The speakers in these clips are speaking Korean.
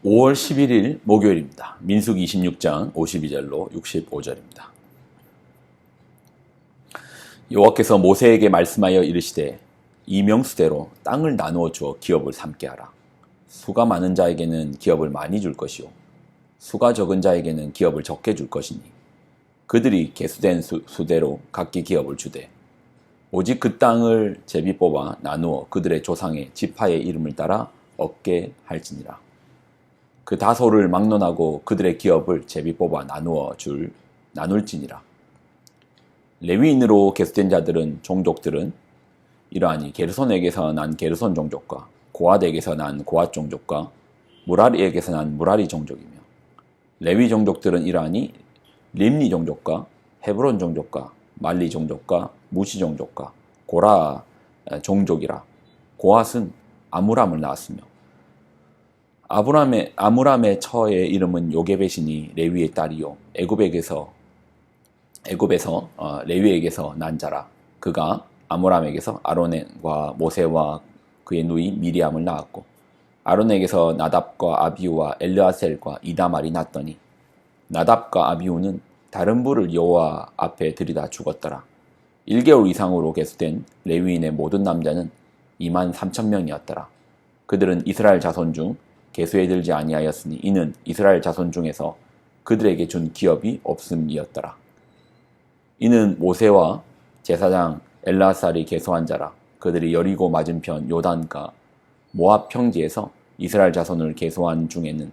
5월 11일 목요일입니다. 민수기 26장 52절로 65절입니다. 여호와께서 모세에게 말씀하여 이르시되 이 명수대로 땅을 나누어 주어 기업을 삼게 하라. 수가 많은 자에게는 기업을 많이 줄 것이요 수가 적은 자에게는 기업을 적게 줄 것이니 그들이 계수된 수대로 각기 기업을 주되 오직 그 땅을 제비 뽑아 나누어 그들의 조상의 지파의 이름을 따라 얻게 할지니라. 그 다소를 막론하고 그들의 기업을 제비 뽑아 나눌지니라. 레위인으로 계수된 자들은 종족들은 이러하니 게르손에게서 난 게르손 종족과 고핫에게서 난 고핫 종족과 무라리에게서 난 무라리 종족이며 레위 종족들은 이러하니 림니 종족과 헤브론 종족과 말리 종족과 무시 종족과 고라 종족이라. 고핫은 아므람을 낳았으며 아므람의 처의 이름은 요게벳이니 레위의 딸이요 애굽에서 레위에게서 난 자라. 그가 아므람에게서 아론과 모세와 그의 누이 미리암을 낳았고 아론에게서 나답과 아비후와 엘르아셀과 이다말이 났더니 나답과 아비후는 다른 불을 여호와 앞에 들이다 죽었더라. 1개월 이상으로 계수된 레위인의 모든 남자는 23,000명이었더라. 그들은 이스라엘 자손 중 계수에 들지 아니하였으니 이는 이스라엘 자손 중에서 그들에게 준 기업이 없음이었더라. 이는 모세와 제사장 엘라살이 계수한 자라. 그들이 여리고 맞은편 요단가 모압 평지에서 이스라엘 자손을 계수한 중에는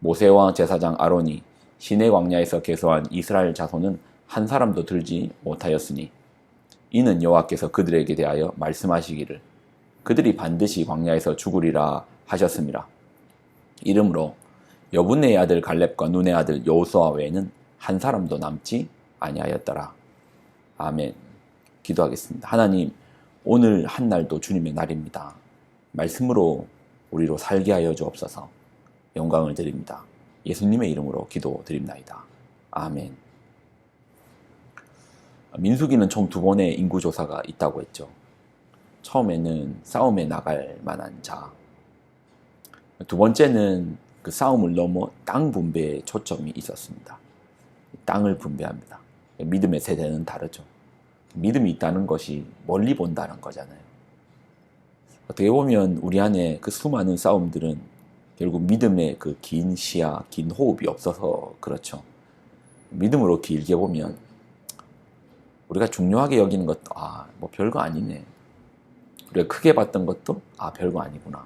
모세와 제사장 아론이 시내 광야에서 계수한 이스라엘 자손은 한 사람도 들지 못하였으니 이는 여호와께서 그들에게 대하여 말씀하시기를 그들이 반드시 광야에서 죽으리라 하셨음이라. 이러므로 여분네의 아들 갈렙과 눈의 아들 여호수아 외에는 한 사람도 남지 아니하였더라. 아멘. 기도하겠습니다. 하나님, 오늘 한 날도 주님의 날입니다. 말씀으로 우리로 살게 하여 주옵소서. 영광을 드립니다. 예수님의 이름으로 기도드립나이다. 아멘. 민수기는 총 2번의 인구조사가 있다고 했죠. 처음에는 싸움에 나갈 만한 자, 두 번째는 그 싸움을 넘어 땅 분배에 초점이 있었습니다. 땅을 분배합니다. 믿음의 세대는 다르죠. 믿음이 있다는 것이 멀리 본다는 거잖아요. 어떻게 보면 우리 안에 그 수많은 싸움들은 결국 믿음의 그 긴 시야, 긴 호흡이 없어서 그렇죠. 믿음으로 길게 보면 우리가 중요하게 여기는 것도 뭐 별거 아니네. 우리가 크게 봤던 것도 별거 아니구나.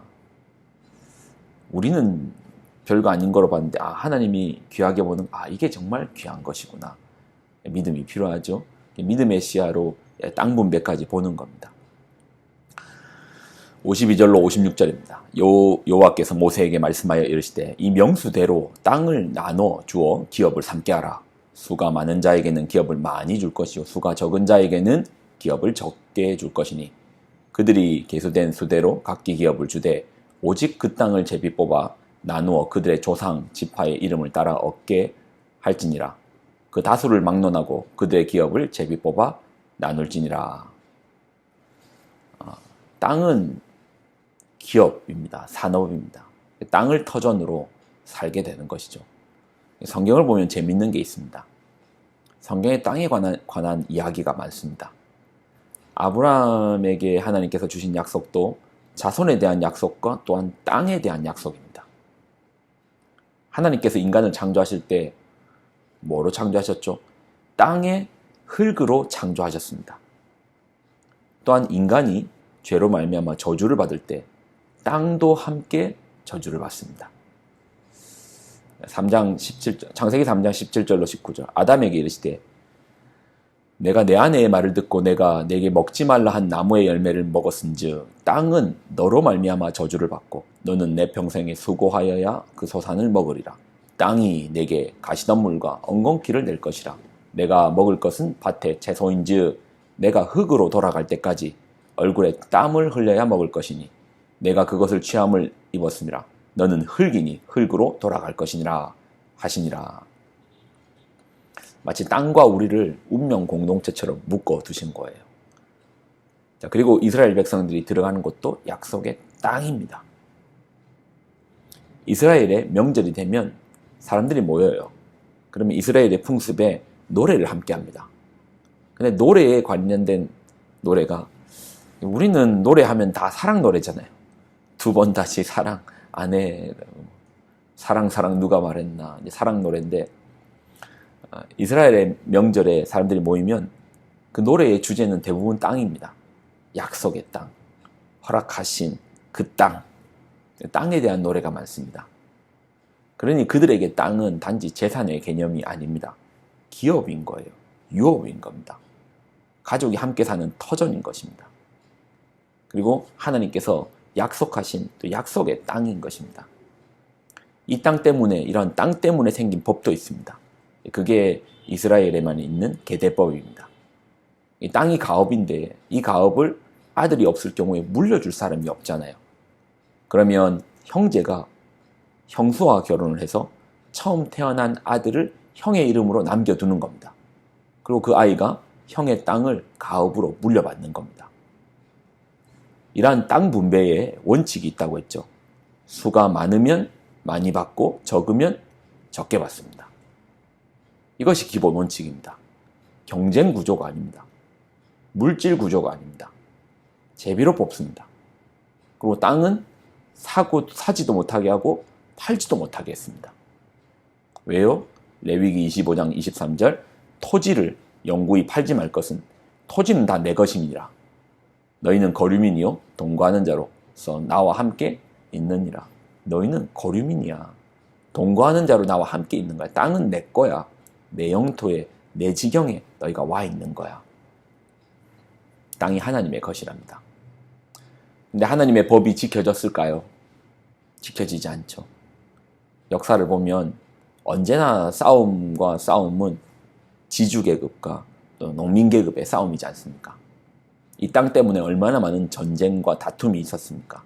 우리는 별거 아닌 거로 봤는데 하나님이 귀하게 보는 이게 정말 귀한 것이구나. 믿음이 필요하죠. 믿음의 시야로 땅 분배까지 보는 겁니다. 52절로 56절입니다. 여호와께서 모세에게 말씀하여 이르시되 이 명수대로 땅을 나눠 주어 기업을 삼게 하라. 수가 많은 자에게는 기업을 많이 줄 것이요 수가 적은 자에게는 기업을 적게 줄 것이니 그들이 계수된 수대로 각기 기업을 주되 오직 그 땅을 제비 뽑아 나누어 그들의 조상 지파의 이름을 따라 얻게 할지니라. 그 다수를 막론하고 그들의 기업을 제비 뽑아 나눌지니라. 땅은 기업입니다. 산업입니다. 땅을 터전으로 살게 되는 것이죠. 성경을 보면 재밌는 게 있습니다. 성경에 땅에 관한 이야기가 많습니다. 아브라함에게 하나님께서 주신 약속도 자손에 대한 약속과 또한 땅에 대한 약속입니다. 하나님께서 인간을 창조하실 때 뭐로 창조하셨죠? 땅의 흙으로 창조하셨습니다. 또한 인간이 죄로 말미암아 저주를 받을 때 땅도 함께 저주를 받습니다. 창세기 3장 17절로 19절 아담에게 이르시되 내가 내 아내의 말을 듣고 내가 내게 먹지 말라 한 나무의 열매를 먹었은즉 땅은 너로 말미암아 저주를 받고 너는 내 평생에 수고하여야 그 소산을 먹으리라. 땅이 내게 가시덤물과 엉겅퀴를 낼 것이라. 내가 먹을 것은 밭의 채소인즉 내가 흙으로 돌아갈 때까지 얼굴에 땀을 흘려야 먹을 것이니 내가 그것을 취함을 입었음이라. 너는 흙이니 흙으로 돌아갈 것이니라 하시니라. 마치 땅과 우리를 운명 공동체처럼 묶어 두신 거예요. 자, 그리고 이스라엘 백성들이 들어가는 곳도 약속의 땅입니다. 이스라엘의 명절이 되면 사람들이 모여요. 그러면 이스라엘의 풍습에 노래를 함께 합니다. 근데 노래에 관련된 노래가, 우리는 노래하면 다 사랑 노래잖아요. 두 번 다시 사랑 안 해. 사랑 누가 말했나. 이제 사랑 노래인데, 이스라엘의 명절에 사람들이 모이면 그 노래의 주제는 대부분 땅입니다. 약속의 땅, 허락하신 그 땅, 땅에 대한 노래가 많습니다. 그러니 그들에게 땅은 단지 재산의 개념이 아닙니다. 기업인 거예요. 유업인 겁니다. 가족이 함께 사는 터전인 것입니다. 그리고 하나님께서 약속하신 또 약속의 땅인 것입니다. 이 땅 때문에, 이런 땅 때문에 생긴 법도 있습니다. 그게 이스라엘에만 있는 계대법입니다. 이 땅이 가업인데 이 가업을 아들이 없을 경우에 물려줄 사람이 없잖아요. 그러면 형제가 형수와 결혼을 해서 처음 태어난 아들을 형의 이름으로 남겨두는 겁니다. 그리고 그 아이가 형의 땅을 가업으로 물려받는 겁니다. 이러한 땅 분배에 원칙이 있다고 했죠. 수가 많으면 많이 받고 적으면 적게 받습니다. 이것이 기본 원칙입니다. 경쟁 구조가 아닙니다. 물질 구조가 아닙니다. 제비로 뽑습니다. 그리고 땅은 사지도 못하게 하고 팔지도 못하게 했습니다. 왜요? 레위기 25장 23절, 토지를 영구히 팔지 말 것은 토지는 다 내 것임이니라. 너희는 거류민이요 동거하는 자로서 나와 함께 있느니라. 너희는 거류민이야. 동거하는 자로 나와 함께 있는 거야. 땅은 내 거야. 내 영토에, 내 지경에 너희가 와 있는 거야. 땅이 하나님의 것이랍니다. 근데 하나님의 법이 지켜졌을까요? 지켜지지 않죠. 역사를 보면 언제나 싸움과 싸움은 지주계급과 또 농민계급의 싸움이지 않습니까? 이 땅 때문에 얼마나 많은 전쟁과 다툼이 있었습니까?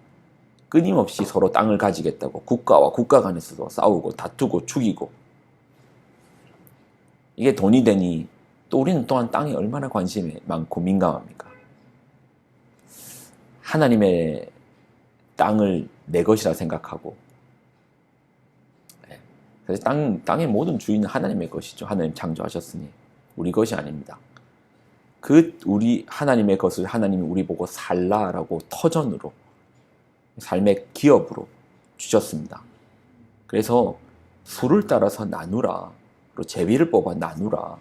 끊임없이 서로 땅을 가지겠다고 국가와 국가 간에서도 싸우고 다투고 죽이고, 이게 돈이 되니 또 우리는 또한 땅에 얼마나 관심이 많고 민감합니까? 하나님의 땅을 내 것이라 생각하고, 그래서 땅의 모든 주인은 하나님의 것이죠. 하나님 창조하셨으니 우리 것이 아닙니다. 우리 하나님의 것을 하나님이 우리 보고 살라라고 터전으로, 삶의 기업으로 주셨습니다. 그래서 수를 따라서 나누라. 그리고 제비를 뽑아 나누라.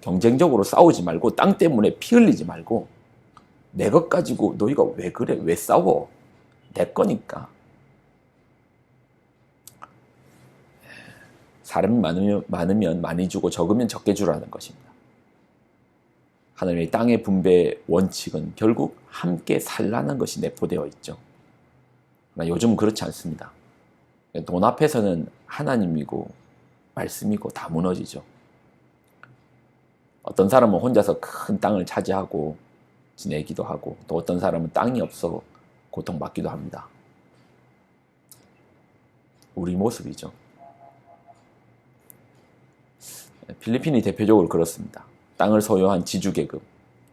경쟁적으로 싸우지 말고, 땅 때문에 피 흘리지 말고, 내 것 가지고 너희가 왜 그래? 왜 싸워? 내 거니까. 사람이 많으면 많이 주고 적으면 적게 주라는 것입니다. 하나님의 땅의 분배 원칙은 결국 함께 살라는 것이 내포되어 있죠. 그러나 요즘은 그렇지 않습니다. 돈 앞에서는 하나님이고 말씀이고 다 무너지죠. 어떤 사람은 혼자서 큰 땅을 차지하고 지내기도 하고, 또 어떤 사람은 땅이 없어 고통받기도 합니다. 우리 모습이죠. 필리핀이 대표적으로 그렇습니다. 땅을 소유한 지주계급,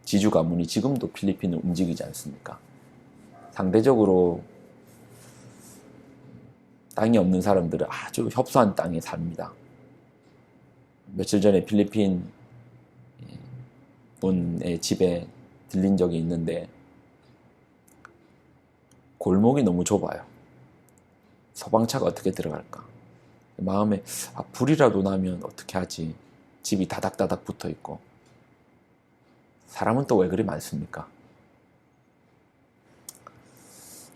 지주 가문이 지금도 필리핀을 움직이지 않습니까? 상대적으로 땅이 없는 사람들은 아주 협소한 땅에 삽니다. 며칠 전에 필리핀 분의 집에 들린 적이 있는데, 골목이 너무 좁아요. 소방차가 어떻게 들어갈까? 마음에 불이라도 나면 어떻게 하지? 집이 다닥다닥 붙어 있고. 사람은 또 왜 그리 많습니까?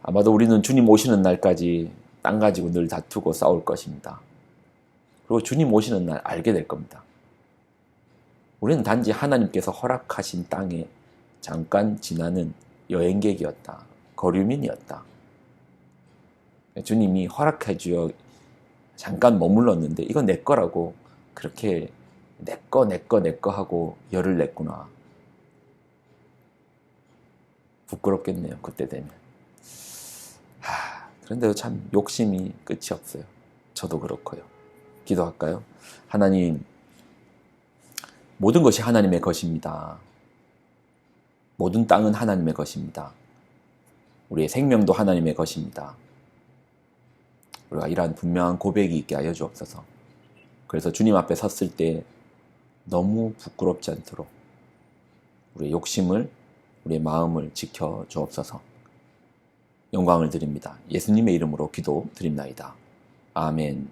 아마도 우리는 주님 오시는 날까지 땅 가지고 늘 다투고 싸울 것입니다. 그리고 주님 오시는 날 알게 될 겁니다. 우리는 단지 하나님께서 허락하신 땅에 잠깐 지나는 여행객이었다. 거류민이었다. 주님이 허락해 주어 잠깐 머물렀는데 이건 내 거라고 그렇게 내 거 하고 열을 냈구나. 부끄럽겠네요. 그때 되면. 그런데도 참 욕심이 끝이 없어요. 저도 그렇고요. 기도할까요? 하나님, 모든 것이 하나님의 것입니다. 모든 땅은 하나님의 것입니다. 우리의 생명도 하나님의 것입니다. 우리가 이러한 분명한 고백이 있게 하여 주옵소서. 그래서 주님 앞에 섰을 때 너무 부끄럽지 않도록 우리의 욕심을, 우리의 마음을 지켜 주옵소서. 영광을 드립니다. 예수님의 이름으로 기도 드립나이다. 아멘.